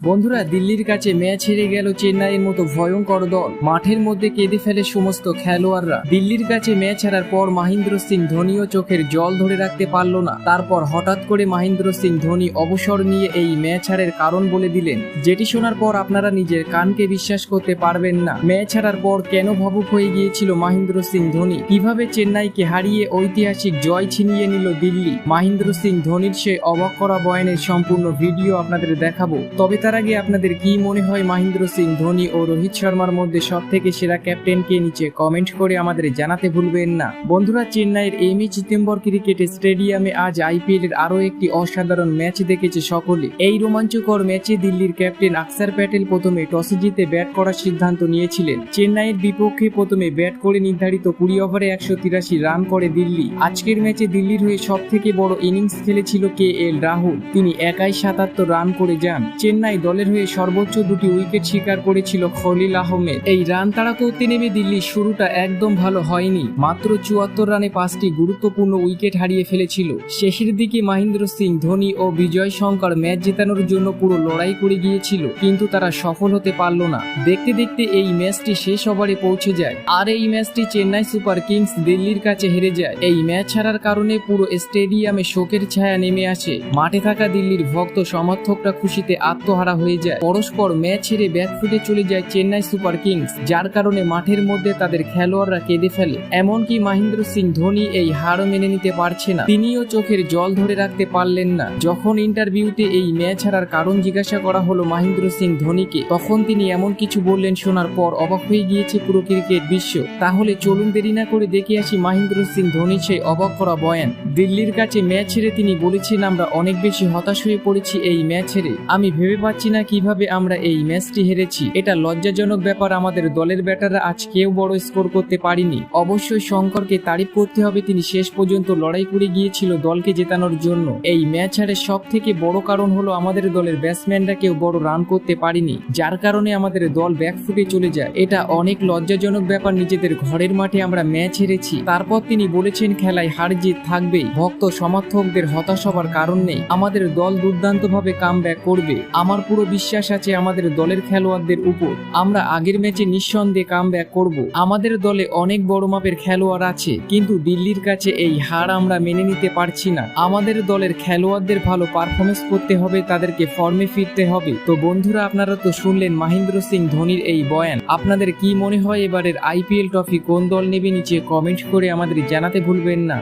বন্ধুরা, দিল্লির কাছে ম্যাচ হেরে গেল চেন্নাইয়ের মতো ভয়ঙ্কর দল। মাঠের মধ্যে কেঁদে ফেলে সমস্ত খেলোয়াড়রা। দিল্লির কাছে ম্যাচ হারার পর মহেন্দ্র সিং ধোনিও চোখের জল ধরে রাখতে পারল না। তারপর হঠাৎ করে মহেন্দ্র সিং ধোনি অবসর নিয়ে এই ম্যাচ হারের কারণ বলে দিলেন, যেটি শোনার পর আপনারা নিজের কানকে বিশ্বাস করতে পারবেন না। ম্যাচ হারার পর কেন ভাবুক হয়ে গিয়েছিল মহেন্দ্র সিং ধোনি, কিভাবে চেন্নাইকে হারিয়ে ঐতিহাসিক জয় ছিনিয়ে নিল দিল্লি। মহেন্দ্র সিং ধোনির সে অবাক করা বয়ানের সম্পূর্ণ ভিডিও আপনাদের দেখাবো। তবে তার আগে আপনাদের কি মনে হয় মহেন্দ্র সিং ধোনি ও রোহিত শর্মার মধ্যে সব থেকে সেরা ক্যাপ্টেনকে নিচে কমেন্ট করে আমাদের জানাতে ভুলবেন না। বন্ধুরা, চেন্নাইয়ের এমএ চিদম্বর ক্রিকেট স্টেডিয়ামে আজ আইপিএল এর আরো একটি অসাধারণ ম্যাচ দেখেছে সকলে। এই রোমাঞ্চকর ম্যাচে দিল্লির ক্যাপ্টেন অক্ষর প্যাটেল প্রথমে টসে জিতে ব্যাট করার সিদ্ধান্ত নিয়েছিলেন। চেন্নাইয়ের বিপক্ষে প্রথমে ব্যাট করে নির্ধারিত 20 ওভারে 183 রান করে দিল্লি। আজকের ম্যাচে দিল্লির হয়ে সব থেকে বড় ইনিংস খেলেছিল KL রাহুল। তিনি একাই 77 রান করে যান। চেন্নাই দলের হয়ে সর্বোচ্চ 2টি উইকেট শিকার করেছিল খলিল আহমেদ। এই রান তাড়া করতে নেমে দিল্লির শুরুটা একদম ভালো হয়নি। মাত্র 74 রানে 5টি গুরুত্বপূর্ণ উইকেট হারিয়ে ফেলেছিল। শেষের দিকে মহেন্দ্র সিং ধোনি ও বিজয় শঙ্কর ম্যাচ জেতানোর জন্য পুরো লড়াই করে গিয়েছিল, কিন্তু তারা সফল হতে পারল না। দেখতে দেখতে এই ম্যাচটি শেষ ওভারে পৌঁছে যায়, আর এই ম্যাচটি চেন্নাই সুপার কিংস দিল্লির কাছে হেরে যায়। এই ম্যাচ হারার কারণে পুরো স্টেডিয়ামে শোকের ছায়া নেমে আসে। মাঠে থাকা দিল্লির ভক্ত সমর্থকরা খুশিতে আত্মহারা হয়ে যায়। পরস্পর ম্যাচ হেরে ব্যাকফুটে চলে যায় চেন্নাই সুপার কিংস, যার কারণে মাঠের মধ্যে তাদের খেলোয়াড়রা কেঁদে ফেলে। এমনকি মহেন্দ্র সিং ধোনি এই হারও মেনে নিতে পারছে না। তিনিও চোখের জল ধরে রাখতে পারলেন না। যখন ইন্টারভিউতে এই ম্যাচ হারার কারণ জিজ্ঞাসা করা হলো মহেন্দ্র সিং ধোনিকে, তখন তিনি এমন কিছু বললেন শোনার পর অবাক হয়ে গিয়েছে পুরো ক্রিকেট বিশ্ব। তাহলে চলুন দেরি না করে দেখে আসি মহেন্দ্র সিং ধোনির সেই অবাক করা বয়ান। দিল্লির কাছে ম্যাচ হেরে তিনি বলেছেন, আমরা অনেক বেশি হতাশ হয়ে পড়েছি এই ম্যাচ হেরে। আমি ভেবে পাচ্ছি না কিভাবে আমরা এই ম্যাচটি হেরেছি। এটা লজ্জাজনক ব্যাপার। আমাদের দলের ব্যাটাররা আজ কেউ বড় স্কোর করতে পারেনি। অবশ্যই শঙ্করকে তারিফ করতে হবে, তিনি শেষ পর্যন্ত লড়াই করে গিয়েছিল দলকে জেতানোর জন্য। এই ম্যাচ হারের সব থেকে বড় কারণ হলো আমাদের দলের ব্যাটসম্যানরা কেউ বড় রান করতে পারেনি, যার কারণে আমাদের দল ব্যাকফুটে চলে যায়। এটা অনেক লজ্জাজনক ব্যাপার। নিজেদের ঘরের মাঠে আমরা ম্যাচ হেরেছি। তারপর তিনি বলেছেন, খেলায় হার জিত থাকবেই, ভক্ত সমর্থকদের হতাশ হবার কারণ নেই। আমাদের দল দুর্দান্তভাবে কামব্যাক করবে। আমার পুরো বিশ্বাস আছে আমাদের দলের খেলোয়াড়দের উপর। আমরা আগের ম্যাচে নিঃসন্দেহে কামব্যাক করব। আমাদের দলে অনেক বড় মাপের খেলোয়াড় আছে, কিন্তু দিল্লির কাছে এই হার আমরা মেনে নিতে পারছি না। আমাদের দলের খেলোয়াড়দের ভালো পারফরমেন্স করতে হবে, তাদেরকে ফর্মে ফিরতে হবে। তো বন্ধুরা, আপনারা তো শুনলেন মহেন্দ্র সিং ধোনির এই বয়ান। আপনাদের কি মনে হয় এবারের আইপিএল ট্রফি কোন দল নেবে? নিচে কমেন্ট করে আমাদের জানাতে ভুলবেন না।